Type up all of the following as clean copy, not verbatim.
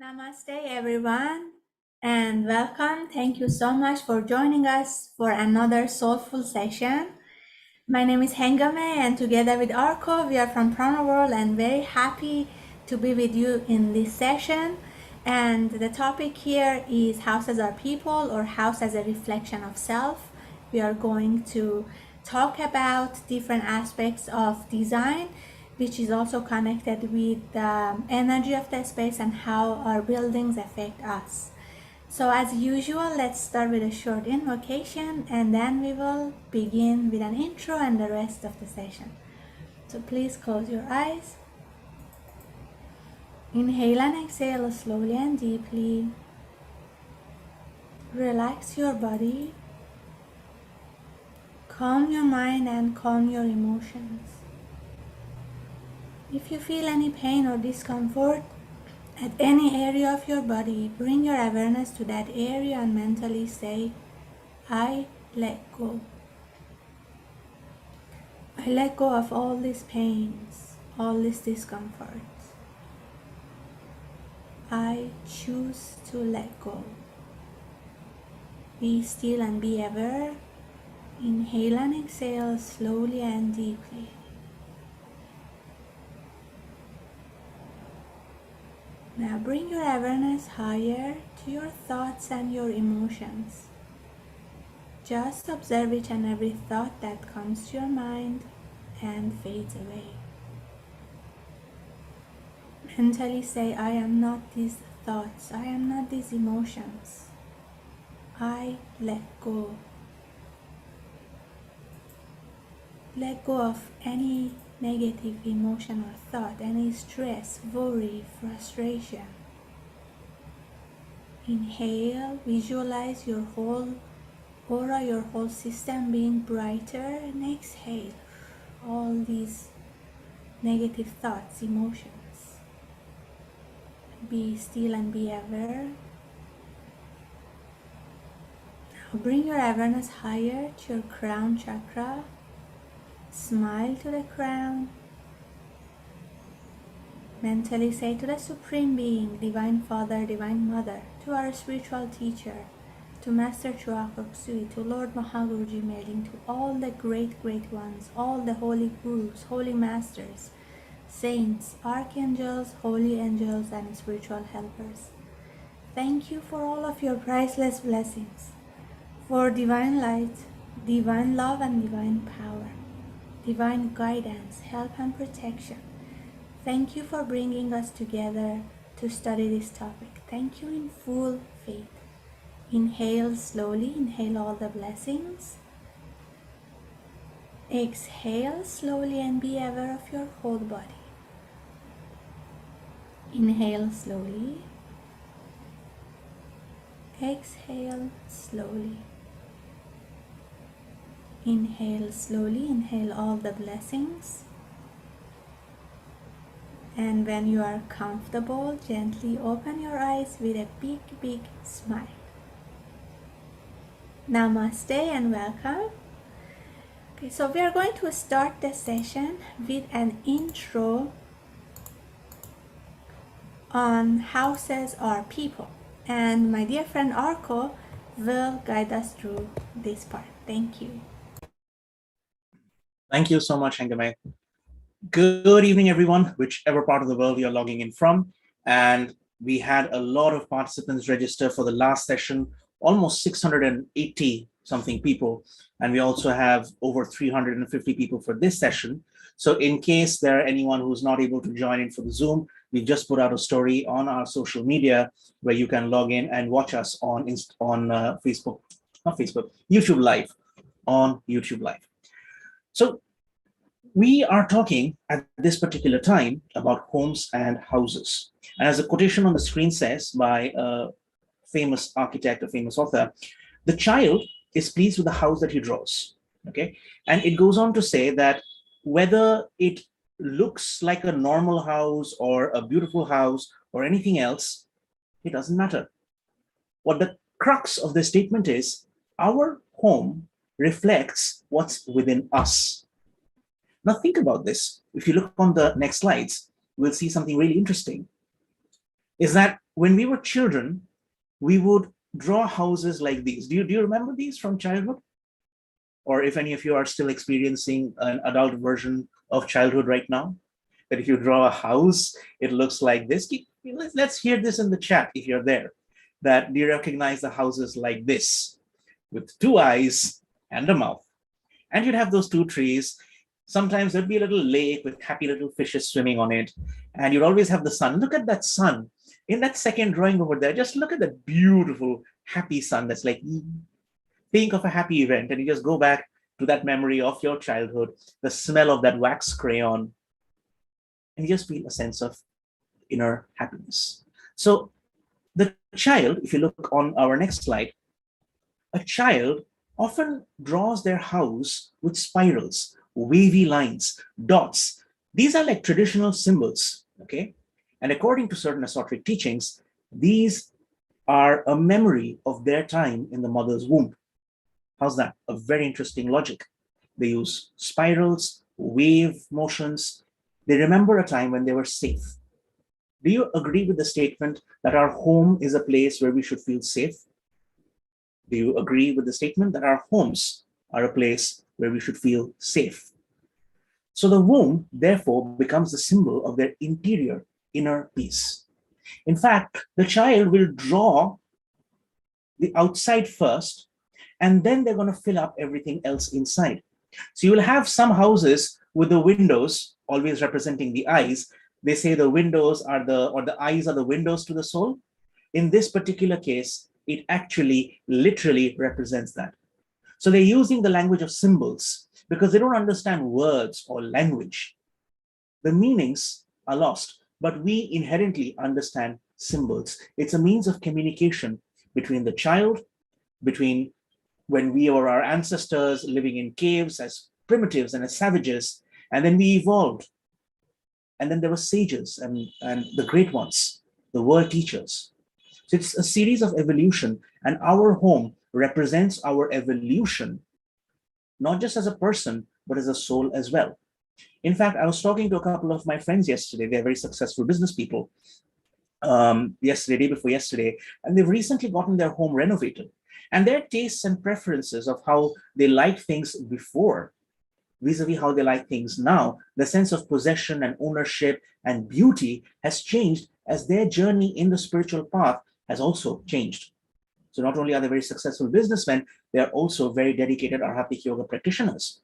Namaste, everyone, and welcome. Thank you so much for joining us for another soulful session. My name is Hengame, and together with Arko, we are from Prana World and very happy to be with you in this session. And the topic here is house as our people, or house as a reflection of self. We are going to talk about different aspects of design, which is also connected with the energy of the space and how our buildings affect us. So as usual, let's start with a short invocation and then we will begin with an intro and the rest of the session. So please close your eyes. Inhale and exhale slowly and deeply. Relax your body. Calm your mind and calm your emotions. If you feel any pain or discomfort at any area of your body, bring your awareness to that area and mentally say, I let go. I let go of all these pains, all this discomfort. I choose to let go. Be still and be aware. Inhale and exhale slowly and deeply. Now bring your awareness higher to your thoughts and your emotions. Just observe each and every thought that comes to your mind and fades away. Mentally say, I am not these thoughts, I am not these emotions. I let go. Let go of any negative emotion or thought, any stress, worry, frustration. Inhale, visualize your whole aura, your whole system being brighter, and exhale all these negative thoughts, emotions. Be still and be aware. Now bring your awareness higher to your crown chakra. Smile to the crown. Mentally say to the Supreme Being, Divine Father, Divine Mother, to our spiritual teacher, to Master Chua Koksui, to Lord Mahaguruji Mailing, to all the great ones, all the holy gurus, holy masters, saints, archangels, holy angels, and spiritual helpers. Thank you for all of your priceless blessings, for divine light, divine love, and divine power, divine guidance, help, and protection. Thank you for bringing us together to study this topic. Thank you in full faith. Inhale slowly, inhale all the blessings. Exhale slowly and be aware of your whole body. Inhale slowly. Exhale slowly. Inhale slowly, inhale all the blessings. And when you are comfortable, gently open your eyes with a big smile. Namaste and welcome. Okay, so we are going to start the session with an intro on houses or people. And my dear friend Arko will guide us through this part. Thank you. Thank you so much, Hengame. Good evening, everyone, whichever part of the world you're logging in from. And we had a lot of participants register for the last session, almost 680 something people. And we also have over 350 people for this session. So in case there are anyone who's not able to join in for the Zoom, we've just put out a story on our social media where you can log in and watch us on Facebook, not Facebook, YouTube Live, on YouTube Live. So we are talking at this particular time about homes and houses. And as the quotation on the screen says by a famous architect, a famous author, the child is pleased with the house that he draws. Okay. And it goes on to say that whether it looks like a normal house or a beautiful house or anything else, it doesn't matter. What the crux of this statement is, our home reflects what's within us. Now think about this. If you look on the next slides, we'll see something really interesting. Is that when we were children, we would draw houses like these. Do you remember these from childhood? Or if any of you are still experiencing an adult version of childhood right now, that if you draw a house, it looks like this. Let's hear this in the chat if you're there. That do you recognize the houses like this, with two eyes and a mouth? And you'd have those two trees. Sometimes there'd be a little lake with happy little fishes swimming on it. And you'd always have the sun. Look at that sun. In that second drawing over there, just look at that beautiful, happy sun that's like, think of a happy event. And you just go back to that memory of your childhood, the smell of that wax crayon, and you just feel a sense of inner happiness. So the child, if you look on our next slide, a child often draws their house with spirals, wavy lines, dots. These are like traditional symbols, okay? And according to certain esoteric teachings, these are a memory of their time in the mother's womb. How's that? A very interesting logic. They use spirals, wave motions. They remember a time when they were safe. Do you agree with the statement that our home is a place where we should feel safe? Do you agree with the statement that our homes are a place where we should feel safe? So the womb, therefore, becomes the symbol of their interior, inner peace. In fact, the child will draw the outside first, and then they're going to fill up everything else inside. So you will have some houses with the windows always representing the eyes. They say the windows are the eyes are the windows to the soul. In this particular case, it actually literally represents that. So they're using the language of symbols because they don't understand words or language. The meanings are lost, but we inherently understand symbols. It's a means of communication between the child, between when we were our ancestors living in caves as primitives and as savages, and then we evolved. And then there were sages and the great ones, the world teachers. So it's a series of evolution, and our home represents our evolution, not just as a person, but as a soul as well. In fact, I was talking to a couple of my friends yesterday. They're very successful business people. Yesterday, day before yesterday, and they've recently gotten their home renovated. And their tastes and preferences of how they liked things before, vis-a-vis how they like things now, the sense of possession and ownership and beauty has changed as their journey in the spiritual path has also changed. So not only are they very successful businessmen, they are also very dedicated Arhatic yoga practitioners.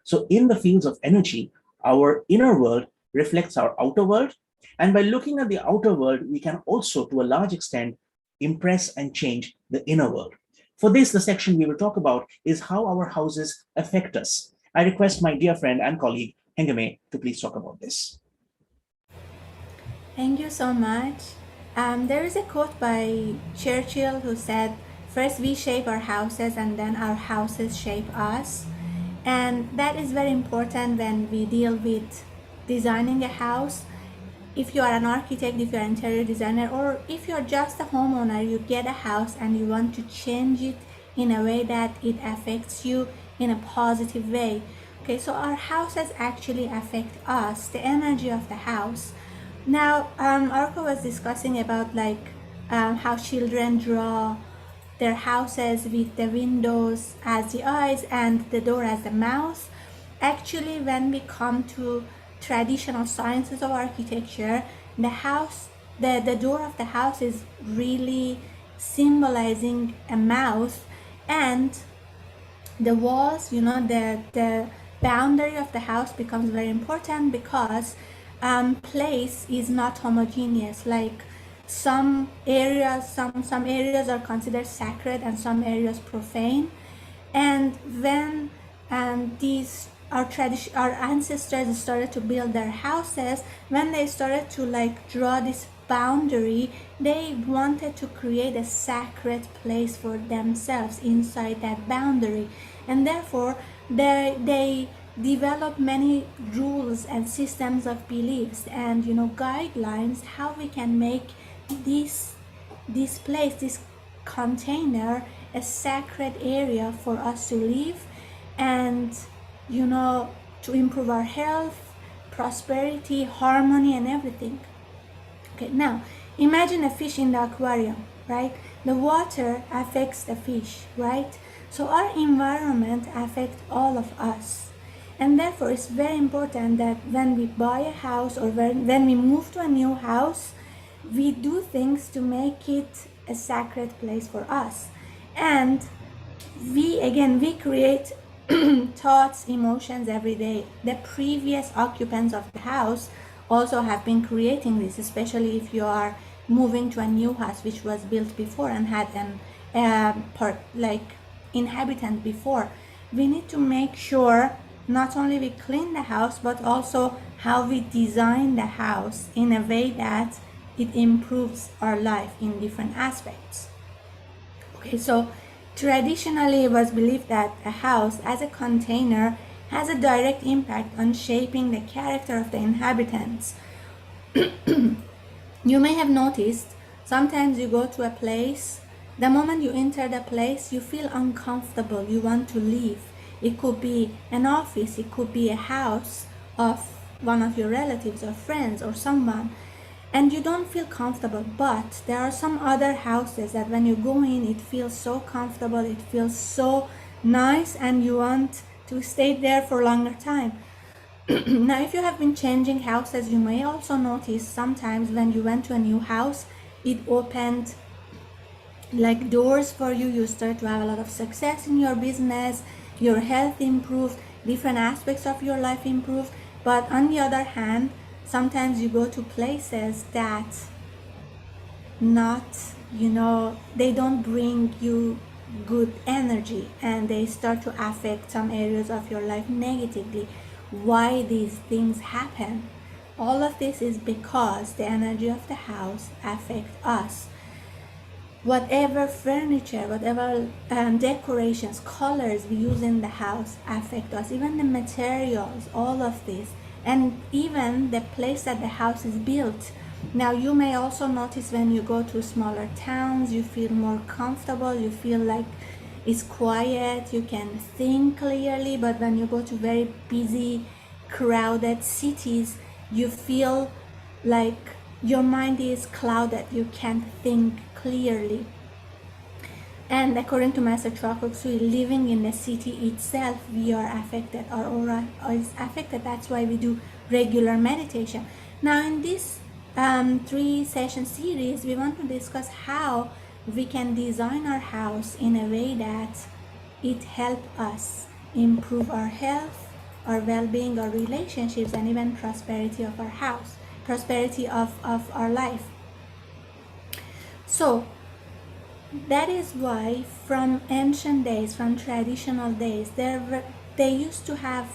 So in the fields of energy, our inner world reflects our outer world. And by looking at the outer world, we can also, to a large extent, impress and change the inner world. For this, the section we will talk about is how our houses affect us. I request my dear friend and colleague, Hengame, to please talk about this. Thank you so much. There is a quote by Churchill who said, "First we shape our houses and then our houses shape us." And that is very important when we deal with designing a house. If you are an architect, if you're an interior designer, or if you're just a homeowner, you get a house and you want to change it in a way that it affects you in a positive way. Okay, so our houses actually affect us, the energy of the house. Now, Arko was discussing about how children draw their houses with the windows as the eyes and the door as the mouth. Actually, when we come to traditional sciences of architecture, the door of the house is really symbolizing a mouth, and the walls, the boundary of the house becomes very important because place is not homogeneous. Like some areas are considered sacred and some areas profane. And when our ancestors started to build their houses, when they started to draw this boundary, they wanted to create a sacred place for themselves inside that boundary, and therefore they develop many rules and systems of beliefs and guidelines how we can make this place, this container, a sacred area for us to live and to improve our health, prosperity, harmony, and everything. Okay, now Imagine a fish in the aquarium, right? The water affects the fish, right? So our environment affects all of us. And therefore, it's very important that when we buy a house or when we move to a new house, we do things to make it a sacred place for us. And we create thoughts, emotions every day. The previous occupants of the house also have been creating this, especially if you are moving to a new house which was built before and had an inhabitant before. We need to make sure not only we clean the house, but also how we design the house in a way that it improves our life in different aspects. Okay, so traditionally it was believed that a house as a container has a direct impact on shaping the character of the inhabitants. You may have noticed sometimes you go to a place, the moment you enter the place, you feel uncomfortable, you want to leave. It could be an office, it could be a house of one of your relatives or friends or someone, and you don't feel comfortable. But there are some other houses that when you go in, it feels so comfortable, it feels so nice, and you want to stay there for a longer time. Now, if you have been changing houses, you may also notice sometimes when you went to a new house, it opened like doors for you. You start to have a lot of success in your business, your health improved, different aspects of your life improved. But on the other hand, sometimes you go to places that not, they don't bring you good energy, and they start to affect some areas of your life negatively. Why these things happen? All of this is because the energy of the house affects us. Whatever furniture, whatever decorations, colors we use in the house affect us. Even the materials, all of this, and even the place that the house is built. Now, you may also notice when you go to smaller towns, you feel more comfortable, you feel like it's quiet, you can think clearly. But when you go to very busy, crowded cities, you feel like your mind is clouded, you can't think clearly. And according to Master Feng Shui, living in the city itself, we are affected, our aura is affected. That's why we do regular meditation. Now, in this 3-session series, we want to discuss how we can design our house in a way that it helps us improve our health, our well-being, our relationships, and even prosperity of our house, prosperity of our life. So that is why from ancient days, from traditional days, they used to have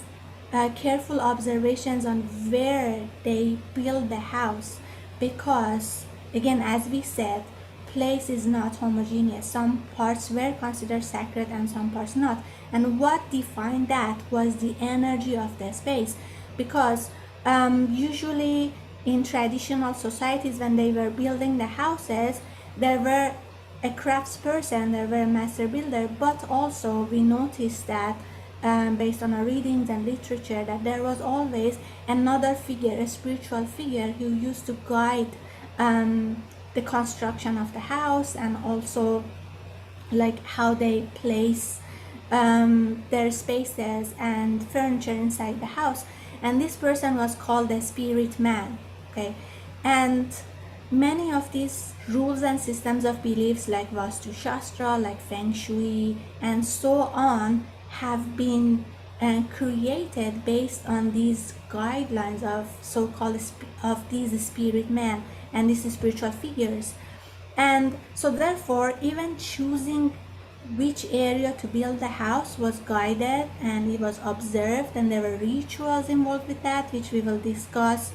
careful observations on where they build the house, because again, as we said, place is not homogeneous. Some parts were considered sacred and some parts not. And what defined that was the energy of the space, because usually in traditional societies, when they were building the houses, there were a craftsperson, there were a master builder, but also we noticed that based on our readings and literature, that there was always another figure, a spiritual figure, who used to guide the construction of the house, and also like how they place their spaces and furniture inside the house. And this person was called the spirit man. Okay, and many of these rules and systems of beliefs, like Vastu Shastra, like Feng Shui, and so on, have been created based on these guidelines of so-called of these spirit men and these spiritual figures. And so therefore, even choosing which area to build the house was guided, and it was observed, and there were rituals involved with that, which we will discuss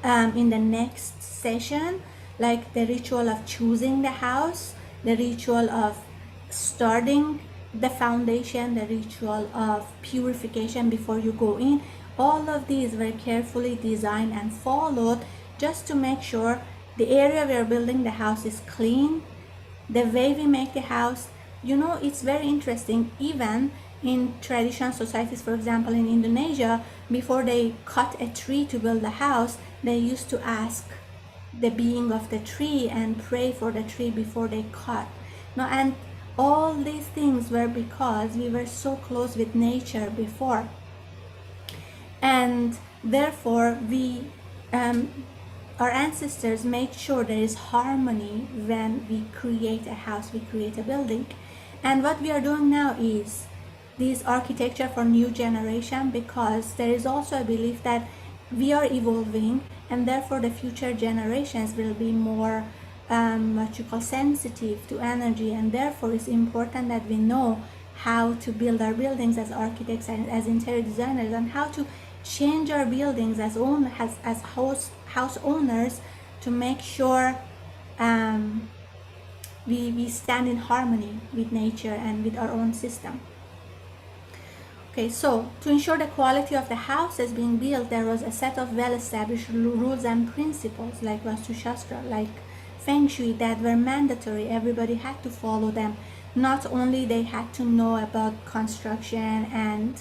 in the next session, like the ritual of choosing the house, the ritual of starting the foundation, the ritual of purification before you go in. All of these were carefully designed and followed just to make sure the area we are building the house is clean, the way we make the house. It's very interesting. Even in traditional societies, for example, in Indonesia, before they cut a tree to build a house, they used to ask the being of the tree and pray for the tree before they cut. No, and all these things were because we were so close with nature before, and therefore we our ancestors made sure there is harmony when we create a house, we create a building. And what we are doing now is this architecture for new generation, because there is also a belief that we are evolving, and therefore the future generations will be more what you call sensitive to energy, and therefore it's important that we know how to build our buildings as architects and as interior designers, and how to change our buildings as house owners to make sure we stand in harmony with nature and with our own system. Okay, so to ensure the quality of the houses being built, there was a set of well-established rules and principles like Vastu Shastra, like Feng Shui, that were mandatory. Everybody had to follow them. Not only they had to know about construction and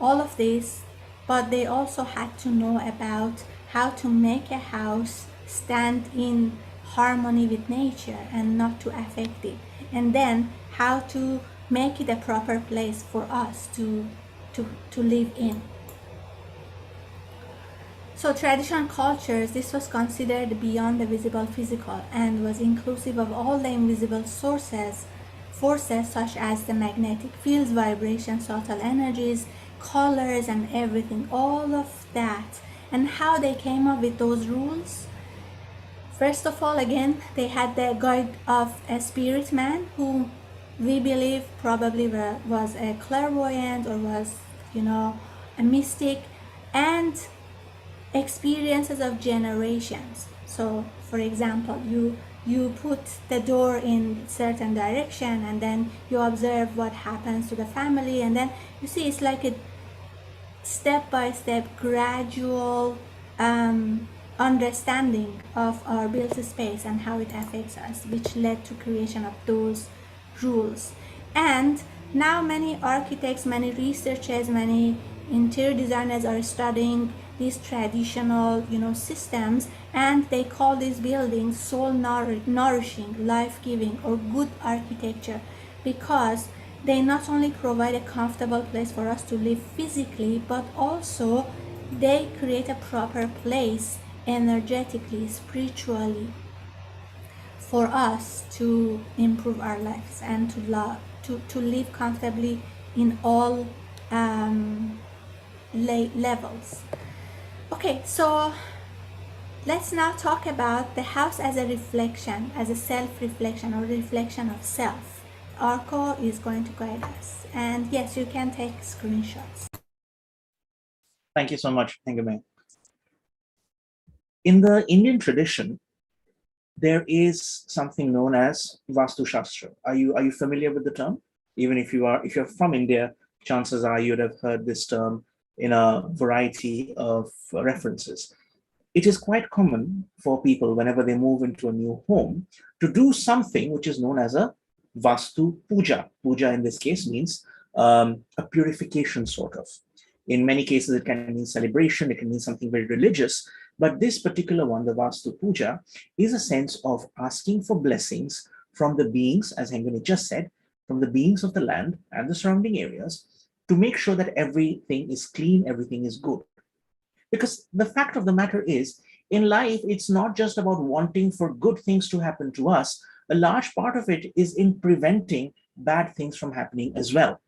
all of this, but they also had to know about how to make a house stand in harmony with nature and not to affect it, and then how to make it a proper place for us to live in. So traditional cultures, this was considered beyond the visible physical and was inclusive of all the invisible forces such as the magnetic fields, vibrations, subtle energies, colors, and everything, all of that. And how they came up with those rules? First of all, again, they had the guide of a spirit man who we believe probably was a clairvoyant or was, a mystic, and experiences of generations. So, for example, you put the door in certain direction, and then you observe what happens to the family, and then you see it's like a step-by-step gradual understanding of our built space and how it affects us, which led to creation of those rules. And now many architects, many researchers, many interior designers are studying these traditional systems, and they call these buildings soul nourishing, life-giving, or good architecture, because they not only provide a comfortable place for us to live physically, but also they create a proper place energetically, spiritually, for us to improve our lives and to live comfortably in all levels. Okay, so let's now talk about the house as a reflection, as a self-reflection or reflection of self. Arco is going to guide us. And yes, you can take screenshots. Thank you so much, Hengame. In the Indian tradition, there is something known as Vastu Shastra. Are you familiar with the term? Even if you're from India, chances are you'd have heard this term in a variety of references. It is quite common for people, whenever they move into a new home, to do something which is known as a Vastu Puja. Puja in this case means a purification, sort of. In many cases, it can mean celebration, it can mean something very religious, but this particular one, the Vastu Puja, is a sense of asking for blessings from the beings, as Hengame just said, from the beings of the land and the surrounding areas, to make sure that everything is clean, everything is good. Because the fact of the matter is, in life, it's not just about wanting for good things to happen to us. A large part of it is in preventing bad things from happening as well.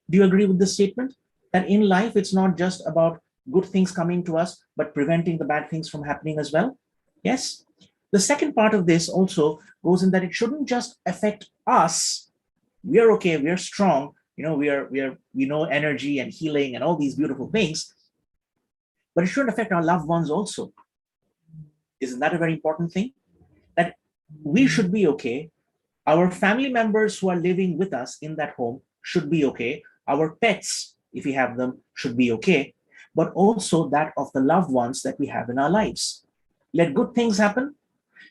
Do you agree with this statement? That in life, it's not just about good things coming to us, but preventing the bad things from happening as well? Yes? The second part of this also goes in that it shouldn't just affect us. We are okay, we are strong, we know energy and healing and all these beautiful things, but it shouldn't affect our loved ones also. Isn't that a very important thing? That we should be okay. Our family members who are living with us in that home should be okay. Our pets, if we have them, should be okay. But also that of the loved ones that we have in our lives. Let good things happen.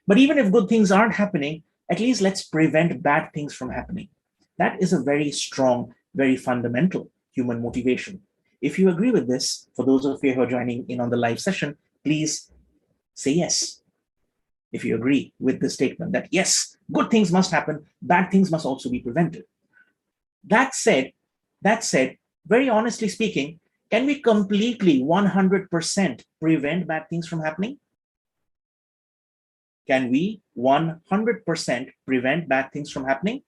But even if good things aren't happening, at least let's prevent bad things from happening. That is a very strong, very fundamental human motivation. If you agree with this, for those of you who are joining in on the live session, please say yes. If you agree with the statement that yes, good things must happen, bad things must also be prevented. That said, very honestly speaking, can we completely 100% prevent bad things from happening? Can we 100% prevent bad things from happening?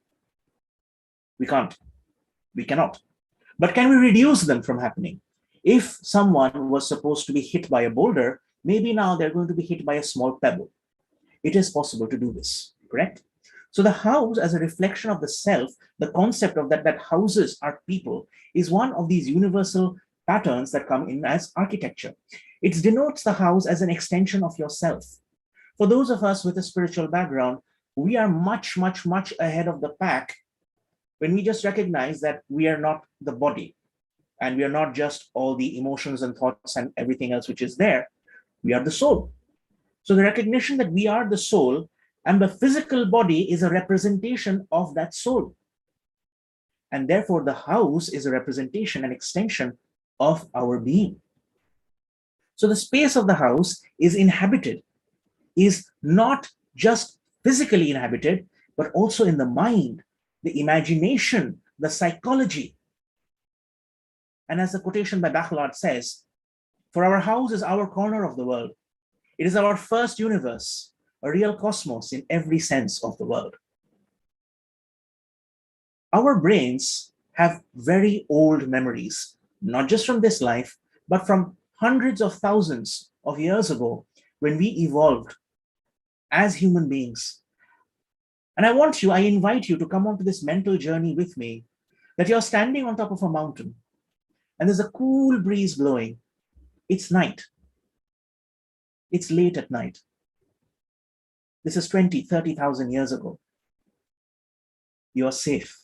We can't. We cannot. But can we reduce them from happening? If someone was supposed to be hit by a boulder, maybe now they're going to be hit by a small pebble. It is possible to do this, correct? So the house as a reflection of the self, the concept of that houses are people, is one of these universal patterns that come in as architecture. It denotes the house as an extension of yourself. For those of us with a spiritual background, we are much, much, much ahead of the pack when we just recognize that we are not the body and we are not just all the emotions and thoughts and everything else which is there. We are the soul. So the recognition that we are the soul and the physical body is a representation of that soul. And therefore, the house is a representation, an extension of our being. So the space of the house is inhabited, is not just physically inhabited, but also in the mind, the imagination, the psychology. And as the quotation by Bachelard says, for our house is our corner of the world. It is our first universe, a real cosmos in every sense of the word. Our brains have very old memories, not just from this life, but from hundreds of thousands of years ago when we evolved as human beings. And I invite you to come onto this mental journey with me, that you're standing on top of a mountain and there's a cool breeze blowing. It's night. It's late at night. This is 20, 30,000 years ago. You're safe.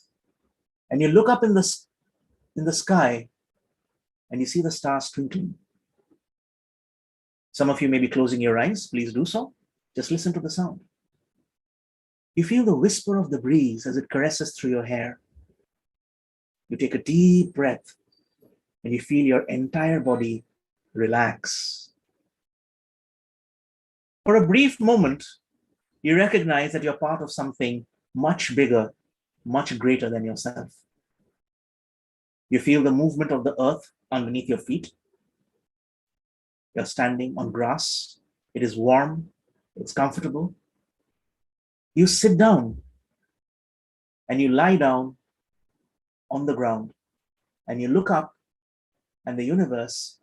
And you look up in the sky and you see the stars twinkling. Some of you may be closing your eyes. Please do so. Just listen to the sound. You feel the whisper of the breeze as it caresses through your hair. You take a deep breath and you feel your entire body relax. For a brief moment, you recognize that you're part of something much bigger, much greater than yourself. You feel the movement of the earth underneath your feet. You're standing on grass. It is warm. It's comfortable. You sit down and you lie down on the ground and you look up and the universe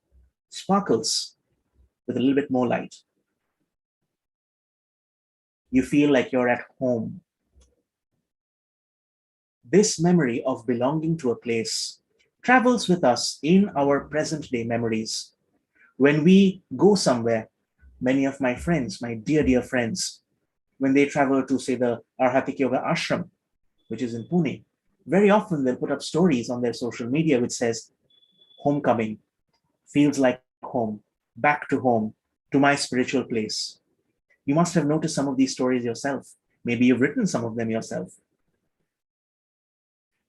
sparkles with a little bit more light. You feel like you're at home. This memory of belonging to a place travels with us in our present day memories. When we go somewhere, many of my friends, my dear, dear friends, when they travel to, say, the Arhatik Yoga Ashram, which is in Pune, very often they'll put up stories on their social media which says, homecoming, feels like home, back to home, to my spiritual place. You must have noticed some of these stories yourself. Maybe you've written some of them yourself.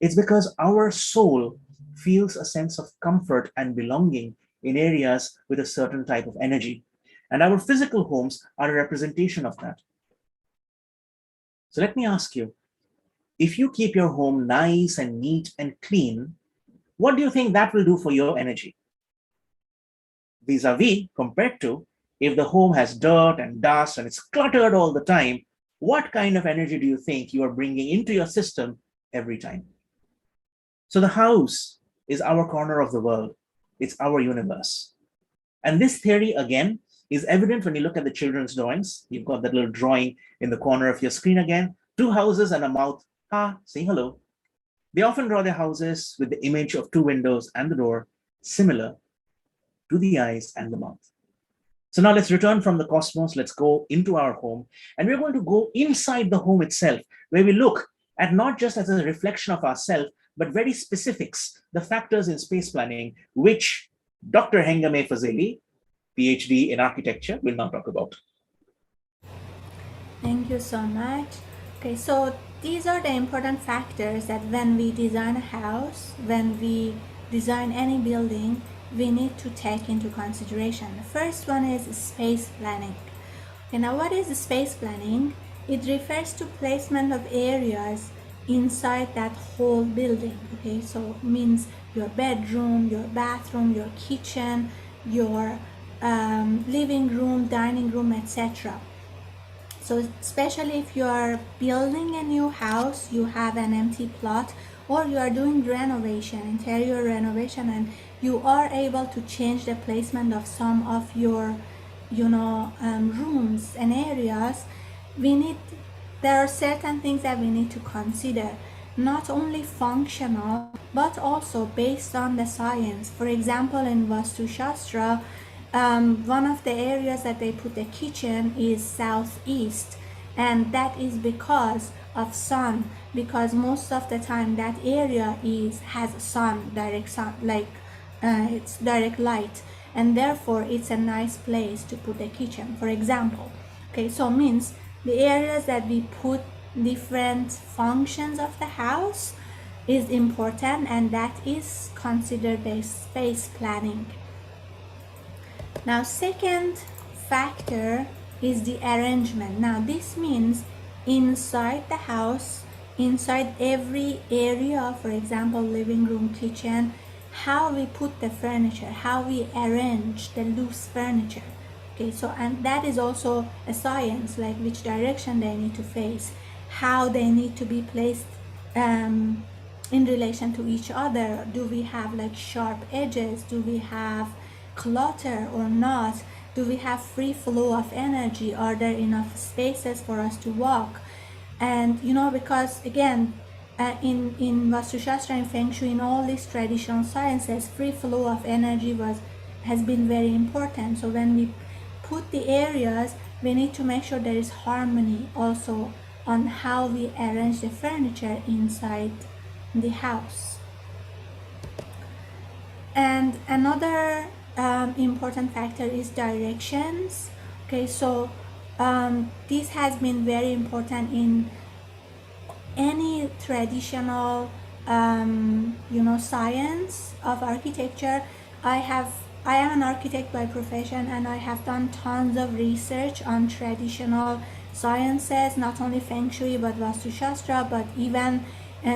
It's because our soul feels a sense of comfort and belonging in areas with a certain type of energy. And our physical homes are a representation of that. So let me ask you, if you keep your home nice and neat and clean, what do you think that will do for your energy? Vis-a-vis, compared to if the home has dirt and dust and it's cluttered all the time, what kind of energy do you think you are bringing into your system every time? So the house is our corner of the world. It's our universe. And this theory, again, is evident when you look at the children's drawings. You've got that little drawing in the corner of your screen again. Two houses and a mouth. Saying hello. They often draw their houses with the image of two windows and the door, similar to the eyes and the mouth. So now let's return from the cosmos. Let's go into our home. And we're going to go inside the home itself, where we look at not just as a reflection of ourselves, but very specifics, the factors in space planning, which Dr. Hengame Fazeli, PhD in architecture, will now talk about. Thank you so much. Okay, so these are the important factors that when we design a house, when we design any building, we need to take into consideration. The first one is space planning. Okay, now what is space planning? It refers to placement of areas inside that whole building. Okay, so it means your bedroom, your bathroom, your kitchen, your living room, dining room, etc. So especially if you are building a new house, you have an empty plot, or you are doing renovation, interior renovation, and you are able to change the placement of some of your rooms and areas, there are certain things that we need to consider, not only functional but also based on the science. For example, in Vastu Shastra, one of the areas that they put the kitchen is southeast, and that is because of sun, because most of the time that area has direct sun, like it's direct light, and therefore it's a nice place to put the kitchen, for example. Okay, so means the areas that we put different functions of the house is important, and that is considered as space planning. Now, second factor is the arrangement. Now, this means inside the house, inside every area, for example, living room, kitchen, how we put the furniture, how we arrange the loose furniture. Okay, so and that is also a science, like which direction they need to face, how they need to be placed in relation to each other. Do we have like sharp edges? Do we have clutter or not? Do we have free flow of energy? Are there enough spaces for us to walk? And because again, in Vastu Shastra, in Feng Shui, in all these traditional sciences, free flow of energy has been very important. So when we put the areas, we need to make sure there is harmony also on how we arrange the furniture inside the house. And another important factor is directions. Okay, so this has been very important in any traditional science of architecture. I am an architect by profession, and I have done tons of research on traditional sciences, not only Feng Shui but Vastu Shastra, but even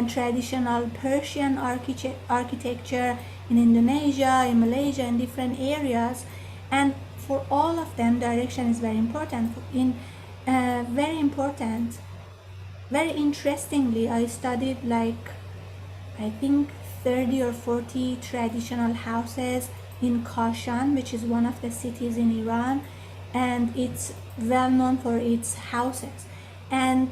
traditional Persian architecture in Indonesia, in Malaysia, in different areas. And for all of them, direction is very important. Very interestingly, I studied I think 30 or 40 traditional houses in Kashan, which is one of the cities in Iran, and it's well known for its houses. And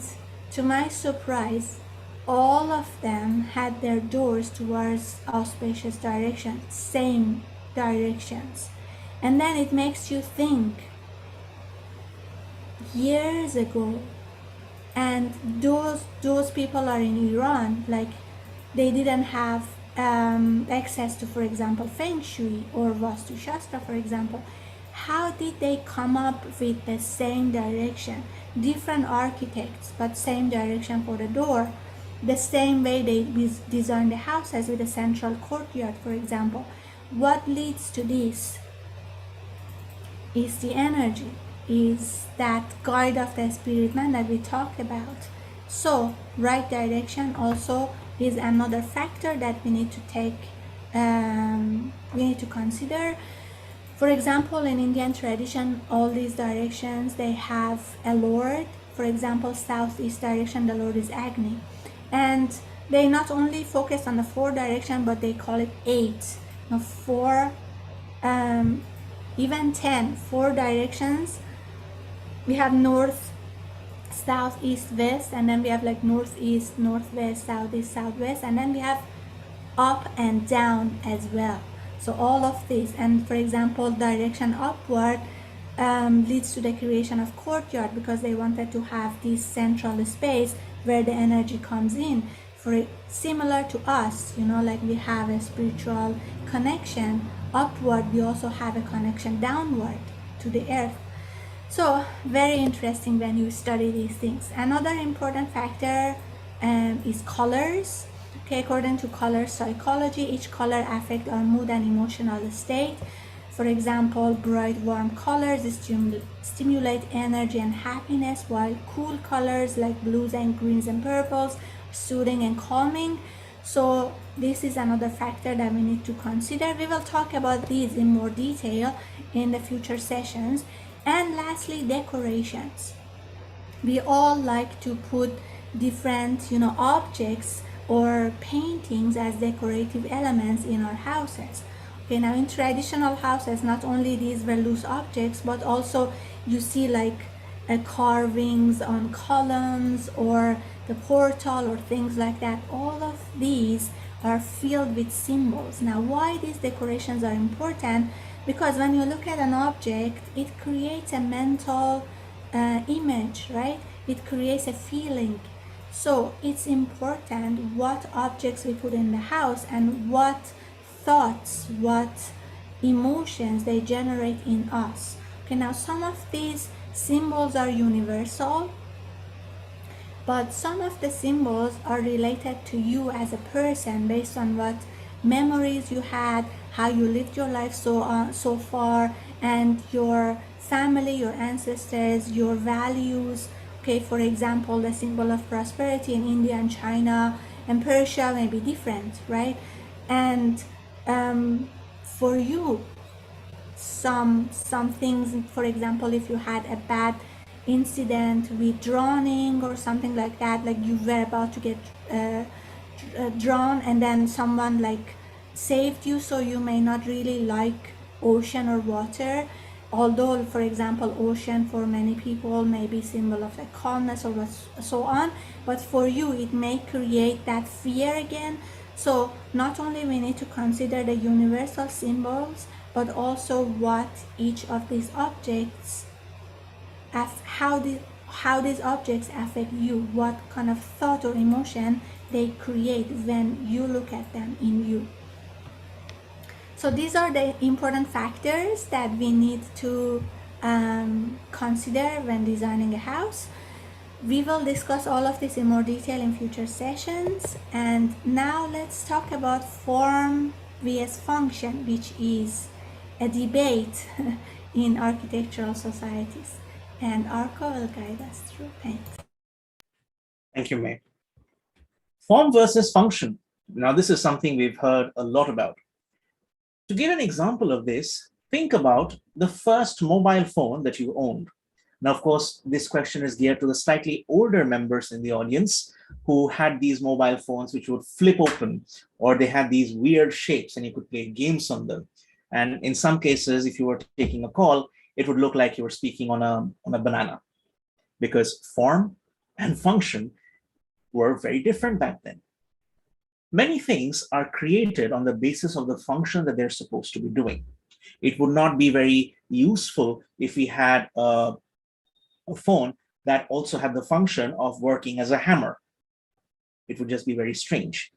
to my surprise, all of them had their doors towards auspicious directions, same directions. And then it makes you think, years ago, and those people are in Iran, they didn't have access to, for example, Feng Shui or Vastu Shastra, for example. How did they come up with the same direction? Different architects, but same direction for the door. The same way they design the houses with a central courtyard, for example. What leads to this is the energy, is that guide of the spirit man that we talked about. So right direction also is another factor that we need to consider. For example, in Indian tradition, all these directions, they have a lord. For example, southeast direction, the lord is Agni. And they not only focus on the 4 direction, but they call it 8. Now 4, even 10, 4 directions. We have north, south, east, west, and then we have northeast, northwest, southeast, southwest, and then we have up and down as well. So all of this, and for example, direction upward leads to the creation of courtyard, because they wanted to have this central space where the energy comes in. Similar to us, we have a spiritual connection upward, we also have a connection downward to the earth. So very interesting when you study these things. Another important factor is colors. Okay, according to color psychology, each color affects our mood and emotional state. For example, bright warm colors stimulate energy and happiness, while cool colors like blues and greens and purples are soothing and calming. So this is another factor that we need to consider. We will talk about these in more detail in the future sessions. And lastly, decorations. We all like to put different objects or paintings as decorative elements in our houses. Okay, now in traditional houses, not only these were loose objects, but also you see like carvings on columns or the portal or things like that. All of these are filled with symbols. Now, why these decorations are important? Because when you look at an object, it creates a mental image, right? It creates a feeling. So it's important what objects we put in the house and what thoughts, what emotions they generate in us. Okay, now some of these symbols are universal, but some of the symbols are related to you as a person based on what memories you had, how you lived your life so far, and your family, your ancestors, your values. Okay, for example, the symbol of prosperity in India and China and Persia may be different, right? And for you, some things, for example, if you had a bad incident with drowning or something like that, like you were about to get drowned and then someone like saved you, so you may not really like ocean or water, although for example ocean for many people may be symbol of like calmness or so on, but for you it may create that fear again. So not only we need to consider the universal symbols, but also what each of these objects, how these objects affect you, what kind of thought or emotion they create when you look at them in you. So these are the important factors that we need to consider when designing a house. We will discuss all of this in more detail in future sessions. And now let's talk about form vs function, which is a debate in architectural societies. And Arco will guide us through it. Thank you, May. Form versus function. Now, this is something we've heard a lot about. To give an example of this, think about the first mobile phone that you owned. Now, of course, this question is geared to the slightly older members in the audience who had these mobile phones which would flip open, or they had these weird shapes and you could play games on them. And in some cases, if you were taking a call, it would look like you were speaking on a banana, because form and function were very different back then. Many things are created on the basis of the function that they're supposed to be doing. It would not be very useful if we had a phone that also had the function of working as a hammer. It would just be very strange.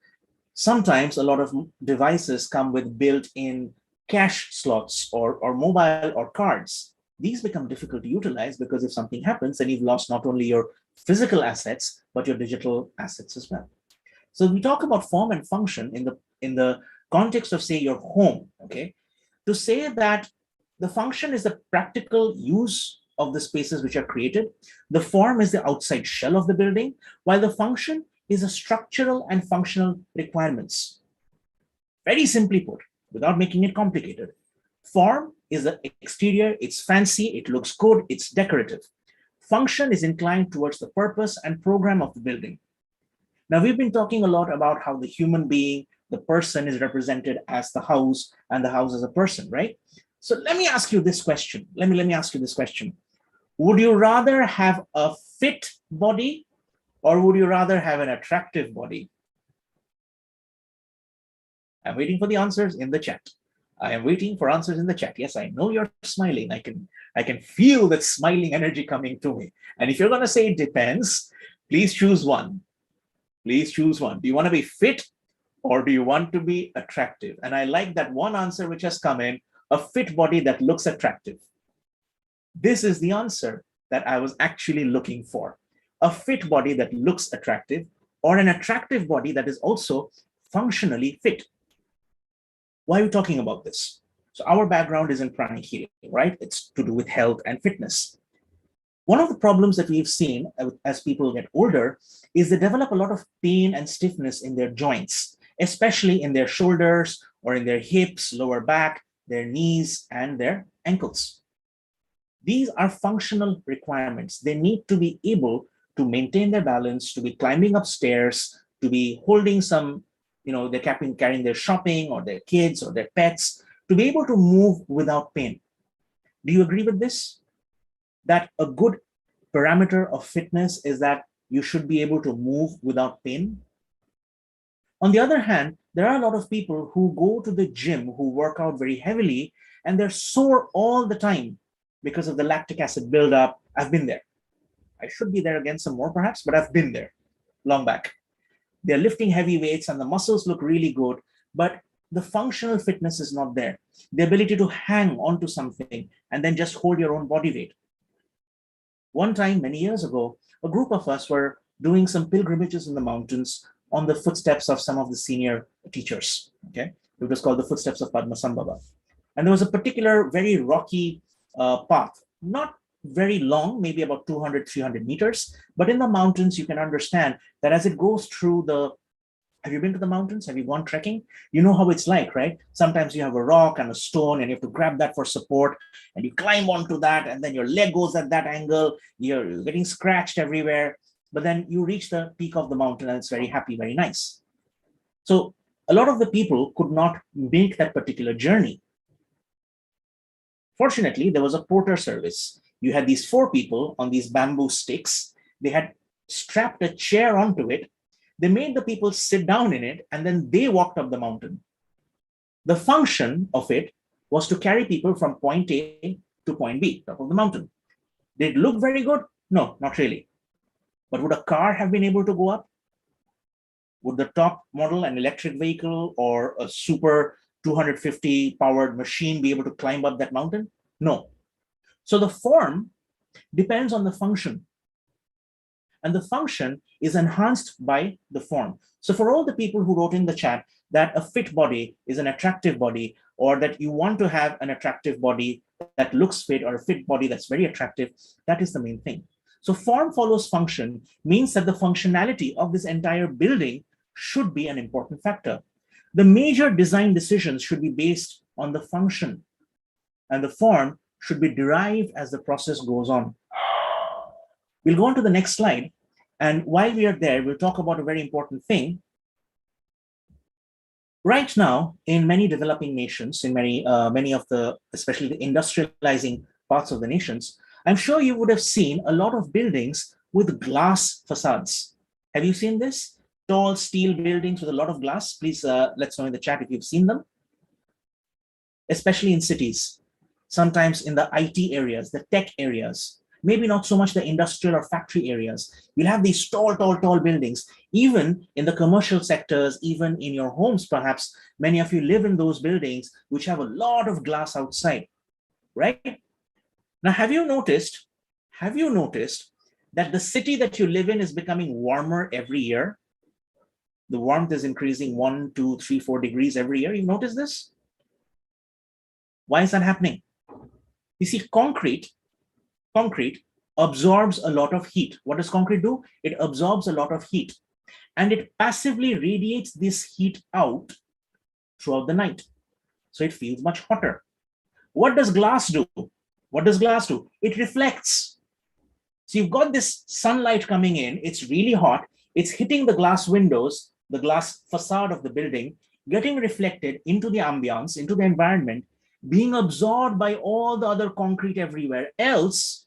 Sometimes a lot of devices come with built-in cash slots or mobile or cards. These become difficult to utilize because if something happens, then you've lost not only your physical assets, but your digital assets as well. So we talk about form and function in the context of, say, your home, okay? To say that the function is the practical use of the spaces which are created, the form is the outside shell of the building, while the function is the structural and functional requirements. Very simply put, without making it complicated, form is the exterior, it's fancy, it looks good, it's decorative. Function is inclined towards the purpose and program of the building. Now, we've been talking a lot about how the human being, the person, is represented as the house and the house as a person, right? So let me ask you this question. Let me ask you this question. Would you rather have a fit body or would you rather have an attractive body? I'm waiting for the answers in the chat. I am waiting for answers in the chat. Yes, I know you're smiling. I can feel that smiling energy coming to me. And if you're going to say it depends, please choose one. Please choose one. Do you want to be fit or do you want to be attractive? And I like that one answer which has come in, a fit body that looks attractive. This is the answer that I was actually looking for. A fit body that looks attractive. or an attractive body that is also functionally fit. Why are we talking about this? So our background is in pranic healing, right? It's to do with health and fitness. One of the problems that we've seen as people get older is they develop a lot of pain and stiffness in their joints, especially in their shoulders or in their hips, lower back, their knees, and their ankles. These are functional requirements. They need to be able to maintain their balance, to be climbing upstairs, to be holding some, they're carrying their shopping or their kids or their pets, to be able to move without pain. Do you agree with this? That a good parameter of fitness is that you should be able to move without pain. On the other hand, there are a lot of people who go to the gym, who work out very heavily, and they're sore all the time because of the lactic acid buildup. I've been there. I should be there again some more perhaps, but I've been there long back. They're lifting heavy weights and the muscles look really good, but the functional fitness is not there. The ability to hang onto something and then just hold your own body weight. One time, many years ago, a group of us were doing some pilgrimages in the mountains on the footsteps of some of the senior teachers. Okay, it was called the footsteps of Padmasambhava. And there was a particular very rocky path, not very long, maybe about 200, 300 meters. But in the mountains, you can understand that as it goes through have you been to the mountains? Have you gone trekking? You know how it's like, right? Sometimes you have a rock and a stone and you have to grab that for support and you climb onto that and then your leg goes at that angle. You're getting scratched everywhere. But then you reach the peak of the mountain and it's very happy, very nice. So a lot of the people could not make that particular journey. Fortunately, there was a porter service. You had these 4 people on these bamboo sticks. They had strapped a chair onto it. They made the people sit down in it, and then they walked up the mountain. The function of it was to carry people from point A to point B, top of the mountain. Did it look very good? No, not really. But would a car have been able to go up? Would the top model, an electric vehicle or a super 250 powered machine be able to climb up that mountain? No. So the form depends on the function. And the function is enhanced by the form. So for all the people who wrote in the chat that a fit body is an attractive body, or that you want to have an attractive body that looks fit, or a fit body that's very attractive, that is the main thing. So form follows function means that the functionality of this entire building should be an important factor. The major design decisions should be based on the function, and the form should be derived as the process goes on. We'll go on to the next slide. And while we are there, we'll talk about a very important thing. Right now, in many developing nations, in many of the, especially the industrializing parts of the nations, I'm sure you would have seen a lot of buildings with glass facades. Have you seen this? Tall steel buildings with a lot of glass. Please let's know in the chat if you've seen them. Especially in cities, sometimes in the IT areas, the tech areas, maybe not so much the industrial or factory areas. You'll have these tall buildings. Even in the commercial sectors, even in your homes, perhaps, many of you live in those buildings which have a lot of glass outside, right? Now, have you noticed that the city that you live in is becoming warmer every year? The warmth is increasing 1, 2, 3, 4 degrees every year. You've noticed this? Why is that happening? You see, concrete absorbs a lot of heat. What does concrete do? It absorbs a lot of heat, and it passively radiates this heat out throughout the night. So it feels much hotter. What does glass do? It reflects. So you've got this sunlight coming in, it's really hot, it's hitting the glass windows, the glass facade of the building, getting reflected into the ambience, into the environment, being absorbed by all the other concrete everywhere else,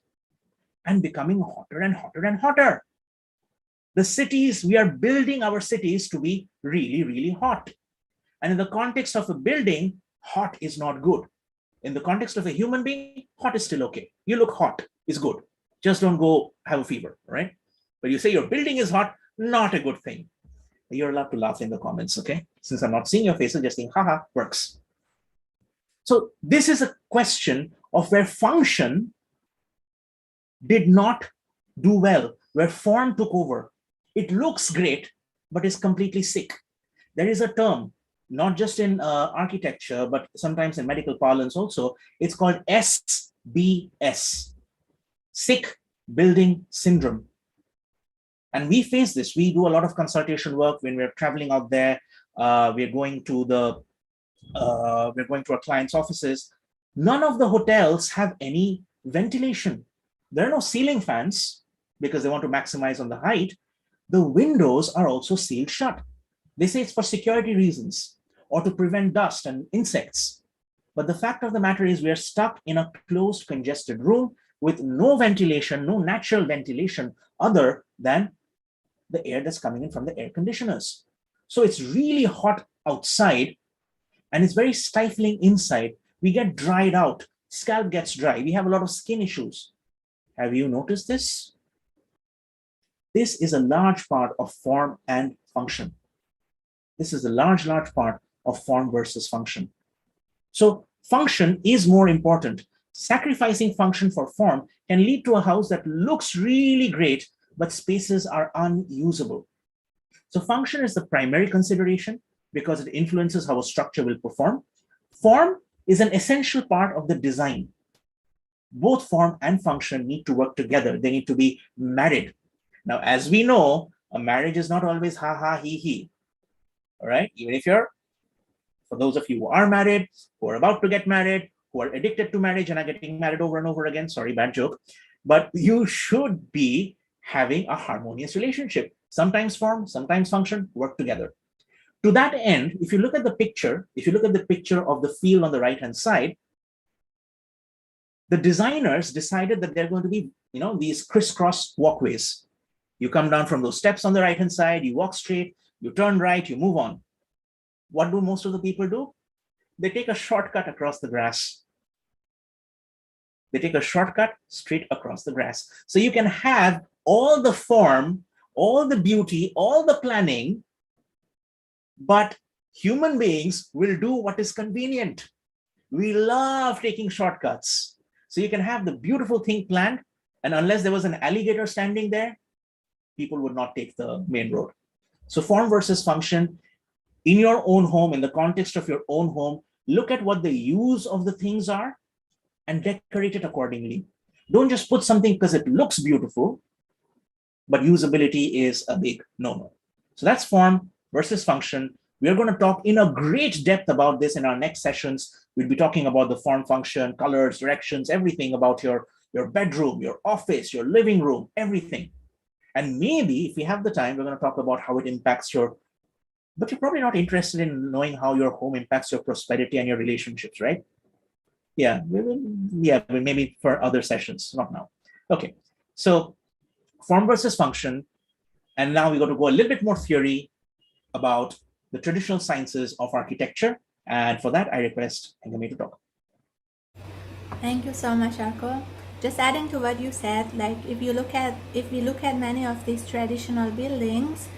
and becoming hotter and hotter and hotter. The cities, we are building our cities to be really, really hot. And in the context of a building, hot is not good. In the context of a human being, hot is still okay. You look hot, is good. Just don't go have a fever, right? But you say your building is hot, not a good thing. You're allowed to laugh in the comments, okay? Since I'm not seeing your faces, just think, haha, works. So this is a question of where function did not do well, where form took over. It looks great, but is completely sick. There is a term, not just in architecture, but sometimes in medical parlance also. It's called SBS, sick building syndrome. And we face this. We do a lot of consultation work when we're traveling out there. We're going to our clients' offices. None of the hotels have any ventilation. There are no ceiling fans because they want to maximize on the height. The windows are also sealed shut. They say it's for security reasons or to prevent dust and insects. But the fact of the matter is we're stuck in a closed, congested room with no ventilation, no natural ventilation other than the air that's coming in from the air conditioners. So it's really hot outside and it's very stifling inside. We get dried out, scalp gets dry, we have a lot of skin issues. Have you noticed this? This is a large part of form and function. This is a large part of form versus function. So function is more important. Sacrificing function for form can lead to a house that looks really great, but spaces are unusable. So function is the primary consideration because it influences how a structure will perform. Form is an essential part of the design. Both form and function need to work together. They need to be married. Now, as we know, a marriage is not always ha ha he he. All right, even if for those of you who are married, who are about to get married, who are addicted to marriage and are getting married over and over again, sorry, bad joke, but you should be having a harmonious relationship. Sometimes form, sometimes function work together. To that end, if you look at the picture, of the field on the right-hand side, the designers decided that they're going to be, these crisscross walkways. You come down from those steps on the right-hand side, you walk straight, you turn right, you move on. What do most of the people do? They take a shortcut across the grass. They take a shortcut straight across the grass. So you can have all the form, all the beauty, all the planning, but human beings will do what is convenient. We love taking shortcuts. So you can have the beautiful thing planned, and unless there was an alligator standing there, people would not take the main road. So form versus function in your own home, in the context of your own home, look at what the use of the things are and decorate it accordingly. Don't just put something because it looks beautiful, but usability is a big no-no. So that's form versus function. We're going to talk in a great depth about this in our next sessions. We'll be talking about the form, function, colors, directions, everything about your bedroom, your office, your living room, everything. And maybe if we have the time, we're going to talk about how it impacts but you're probably not interested in knowing how your home impacts your prosperity and your relationships, right? Yeah, maybe for other sessions, not now. Okay, so form versus function. And now we're going to go a little bit more theory about the traditional sciences of architecture. And for that, I request Hengame to talk. Thank you so much, Arko. Just adding to what you said, like if we look at many of these traditional buildings,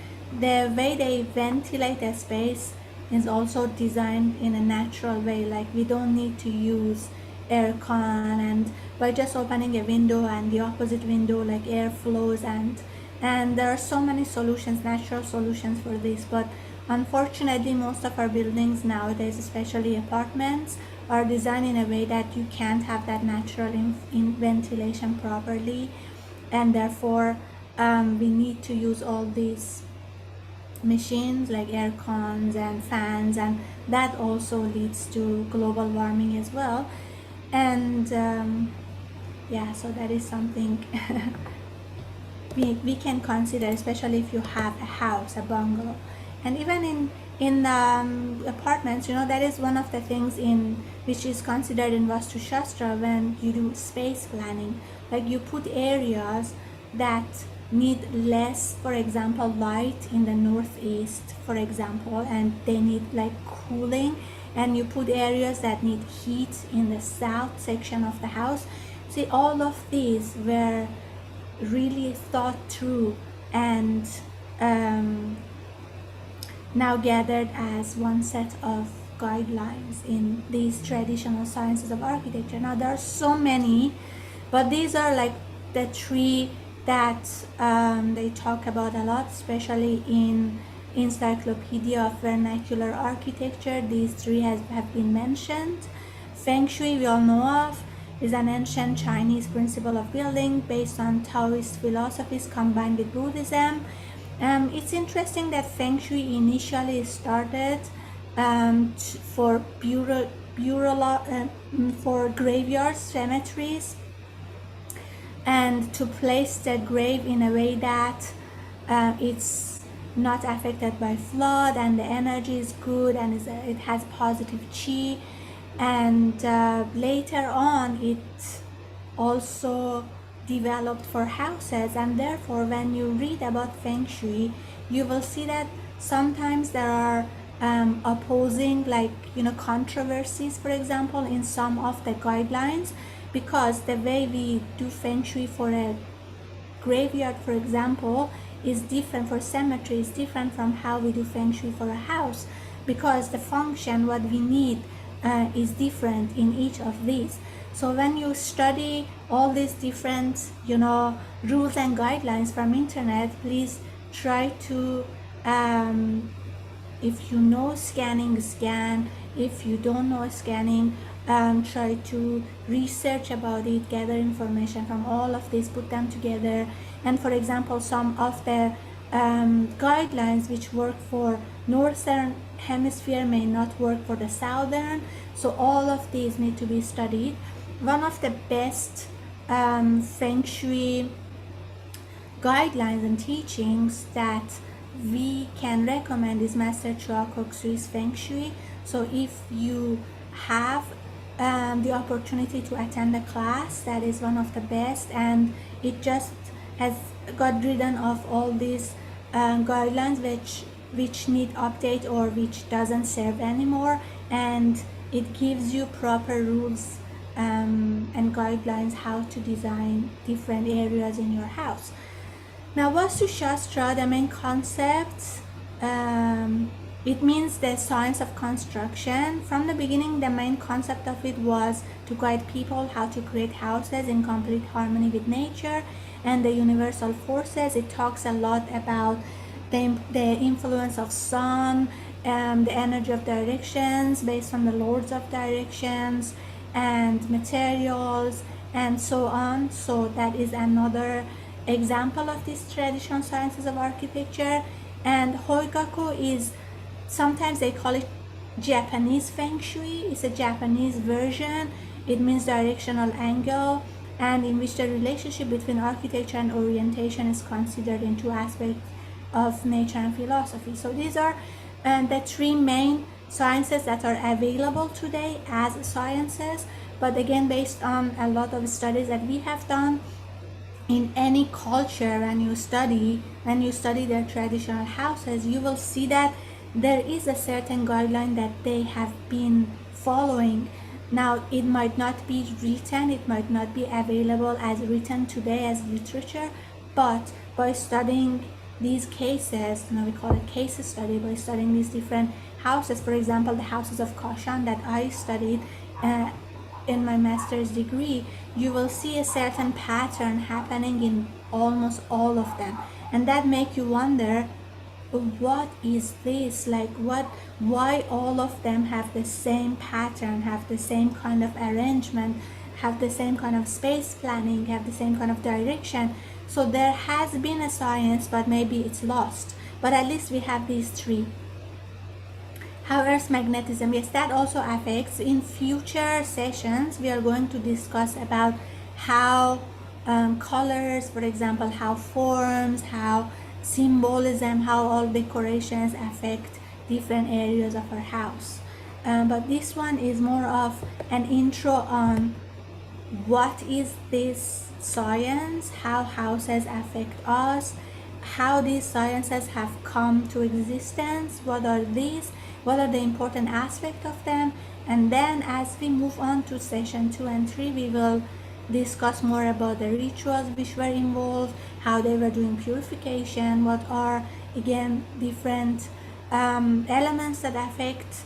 the way they ventilate a space is also designed in a natural way. Like we don't need to use aircon, and by just opening a window and the opposite window, like air flows, and there are so many solutions, natural solutions for this. But unfortunately, most of our buildings nowadays, especially apartments, are designed in a way that you can't have that natural ventilation properly, and therefore we need to use all these machines like air cons and fans, and that also leads to global warming as well. And yeah, so that is something we can consider, especially if you have a house, a bungalow. And even in apartments, that is one of the things which is considered in Vastu Shastra when you do space planning. Like you put areas that need less, for example, light in the northeast, for example, and they need like cooling, and you put areas that need heat in the south section of the house. See, all of these were really thought through and now gathered as one set of guidelines in these traditional sciences of architecture. Now there are so many, but these are like the three that they talk about a lot, especially in Encyclopedia of Vernacular Architecture, these three have been mentioned. Feng Shui, we all know of, is an ancient Chinese principle of building based on Taoist philosophies combined with Buddhism. It's interesting that Feng Shui initially started for for graveyards, cemeteries, and to place the grave in a way that it's not affected by flood and the energy is good and it has positive chi. And later on it also developed for houses, and therefore when you read about Feng Shui you will see that sometimes there are opposing, like, controversies, for example, in some of the guidelines, because the way we do Feng Shui for a graveyard, for example, is different, for cemetery is different from how we do Feng Shui for a house, because the function, what we need, is different in each of these. So when you study all these different, rules and guidelines from internet, please try to, if you know scanning, scan. If you don't know scanning, try to research about it, gather information from all of this, put them together. And for example, some of the guidelines which work for northern hemisphere may not work for the southern, so all of these need to be studied. One of the best Feng Shui guidelines and teachings that we can recommend is Master Chua Kok Sui's Feng Shui. So if you have the opportunity to attend a class, that is one of the best, and it just has got rid of all these guidelines which need update or which doesn't serve anymore, and it gives you proper rules and guidelines how to design different areas in your house. Now, Vastu Shastra, the main concept, it means the science of construction. From the beginning, the main concept of it was to guide people how to create houses in complete harmony with nature and the universal forces. It talks a lot about the influence of sun, the energy of directions based on the lords of directions and materials and so on. So that is another example of these traditional sciences of architecture. And Hoigaku is, sometimes they call it Japanese Feng Shui. It's a Japanese version. It means directional angle, and in which the relationship between architecture and orientation is considered in two aspects of nature and philosophy. So these are the three main sciences that are available today as sciences, but again, based on a lot of studies that we have done, in any culture, when you study their traditional houses, you will see that there is a certain guideline that they have been following. Now, it might not be written, it might not be available as written today as literature, but by studying these cases, we call it case study, by studying these different houses, for example, the houses of Kashan that I studied in my master's degree, you will see a certain pattern happening in almost all of them, and that make you wonder, what is this, like why all of them have the same pattern, have the same kind of arrangement, have the same kind of space planning, have the same kind of direction. So there has been a science, but maybe it's lost, but at least we have these three. How Earth's magnetism, yes, that also affects. In future sessions, we are going to discuss about how colors, for example, how forms, how symbolism, how all decorations affect different areas of our house. But this one is more of an intro on what is this science, how houses affect us, how these sciences have come to existence, what are these, what are the important aspects of them. And then as we move on to session 2 and 3, we will discuss more about the rituals which were involved, how they were doing purification, what are again different elements that affect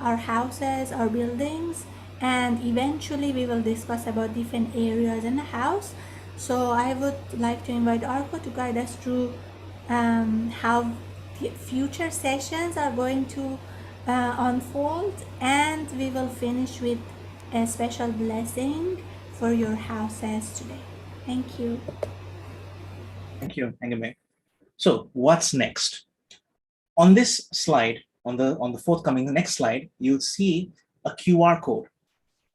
our houses, our buildings, and eventually we will discuss about different areas in the house. So I would like to invite Arko to guide us through how future sessions are going to unfold, and we will finish with a special blessing for your houses today. Thank you. Thank you, Hangame. So what's next? On this slide, on the forthcoming, the next slide, you'll see a QR code.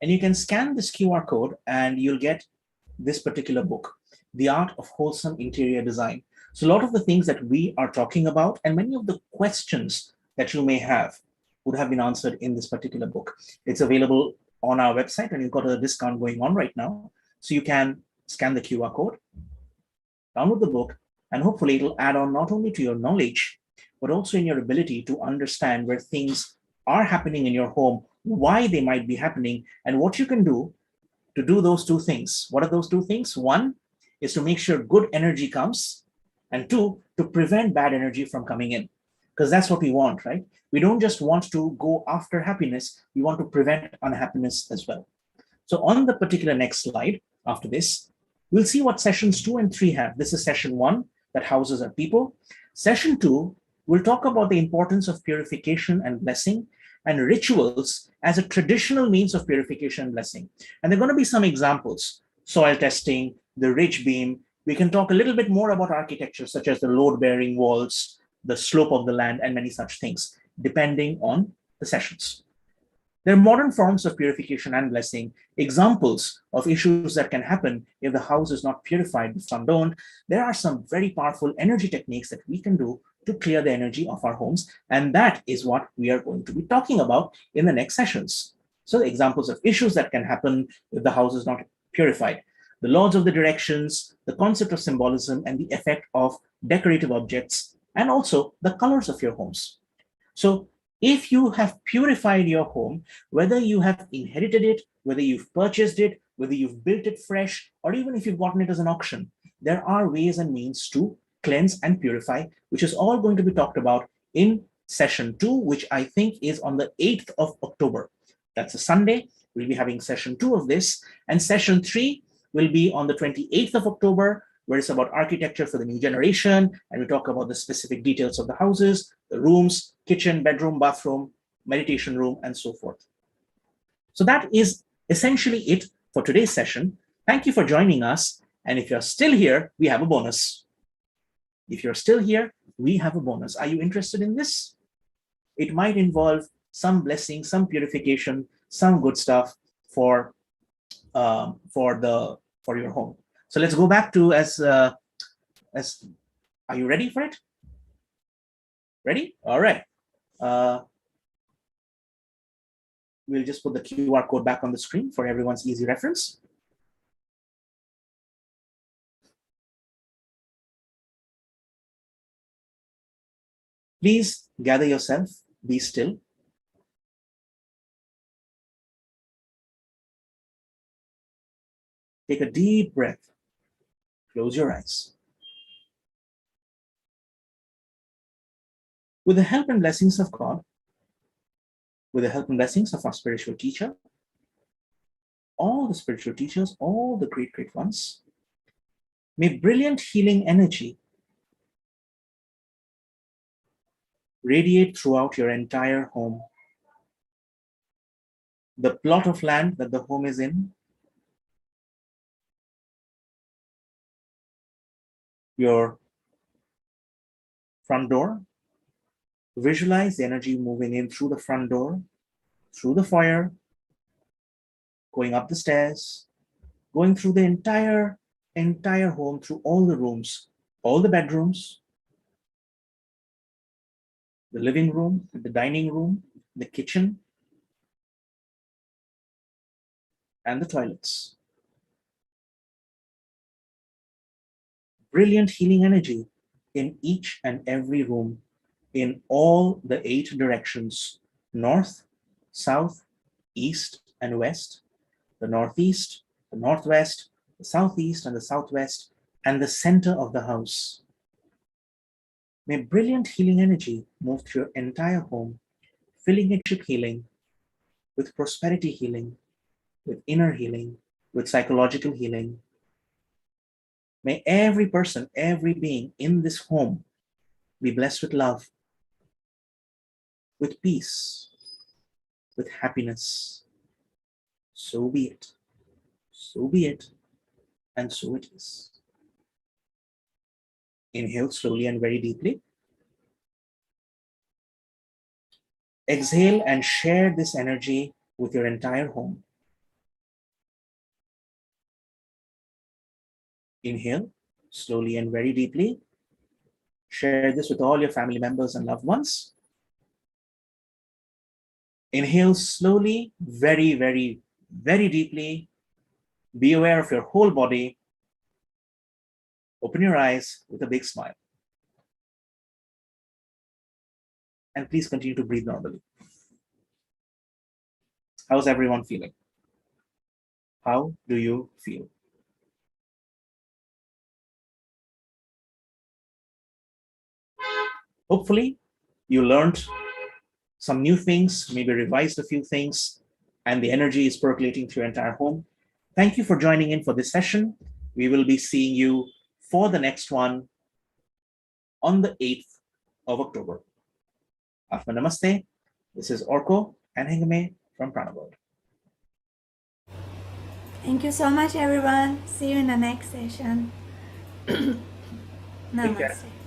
And you can scan this QR code and you'll get this particular book, The Art of Wholesome Interior Design. So a lot of the things that we are talking about and many of the questions that you may have would have been answered in this particular book. It's available on our website and you've got a discount going on right now. So you can scan the QR code, download the book, and hopefully it'll add on not only to your knowledge, but also in your ability to understand where things are happening in your home, why they might be happening, and what you can do to do those two things. What are those two things? One is to make sure good energy comes, and two, to prevent bad energy from coming in. Because that's what we want, right? We don't just want to go after happiness, we want to prevent unhappiness as well. So on the particular next slide after this, we'll see what sessions 2 and 3 have. This is session 1 that houses our people. Session 2, we'll talk about the importance of purification and blessing and rituals as a traditional means of purification and blessing. And there are going to be some examples, soil testing, the ridge beam. We can talk a little bit more about architecture, such as the load-bearing walls, the slope of the land, and many such things, depending on the sessions. There are modern forms of purification and blessing, examples of issues that can happen if the house is not purified, the front don't. There are some very powerful energy techniques that we can do to clear the energy of our homes. And that is what we are going to be talking about in the next sessions. So the examples of issues that can happen if the house is not purified, the laws of the directions, the concept of symbolism, and the effect of decorative objects, and also the colors of your homes. So if you have purified your home, whether you have inherited it, whether you've purchased it, whether you've built it fresh, or even if you've gotten it as an auction, there are ways and means to cleanse and purify, which is all going to be talked about in session 2, which I think is on the 8th of October. That's a Sunday. We'll be having session 2 of this. And session 3 will be on the 28th of October, where it's about architecture for the new generation. And we talk about the specific details of the houses, the rooms, kitchen, bedroom, bathroom, meditation room, and so forth. So that is essentially it for today's session. Thank you for joining us. And if you're still here, we have a bonus. If you're still here, we have a bonus. Are you interested in this? It might involve some blessing, some purification, some good stuff for your home. So let's go back to are you ready for it? Ready? All right. We'll just put the QR code back on the screen for everyone's easy reference. Please gather yourself, be still. Take a deep breath. Close your eyes. With the help and blessings of God, with the help and blessings of our spiritual teacher, all the spiritual teachers, all the great, great ones, may brilliant healing energy radiate throughout your entire home. The plot of land that the home is in, your front door, visualize the energy moving in through the front door, through the foyer, going up the stairs, going through the entire home, through all the rooms, all the bedrooms, the living room, the dining room, the kitchen, and the toilets. Brilliant healing energy in each and every room, in all the 8 directions, north, south, east, and west, the northeast, the northwest, the southeast, and the southwest, and the center of the house. May brilliant healing energy move through your entire home, filling it with healing, with prosperity healing, with inner healing, with psychological healing. May every person, every being in this home be blessed with love, with peace, with happiness. So be it. So be it. And so it is. Inhale slowly and very deeply. Exhale and share this energy with your entire home. Inhale slowly and very deeply. Share this with all your family members and loved ones. Inhale slowly, very, very, very deeply. Be aware of your whole body. Open your eyes with a big smile. And please continue to breathe normally. How's everyone feeling? How do you feel? Hopefully, you learned some new things, maybe revised a few things, and the energy is percolating through your entire home. Thank you for joining in for this session. We will be seeing you for the next one on the 8th of October. Atma Namaste. This is Orko and Hengame from Pranaworld. Thank you so much, everyone. See you in the next session. Take care. Namaste.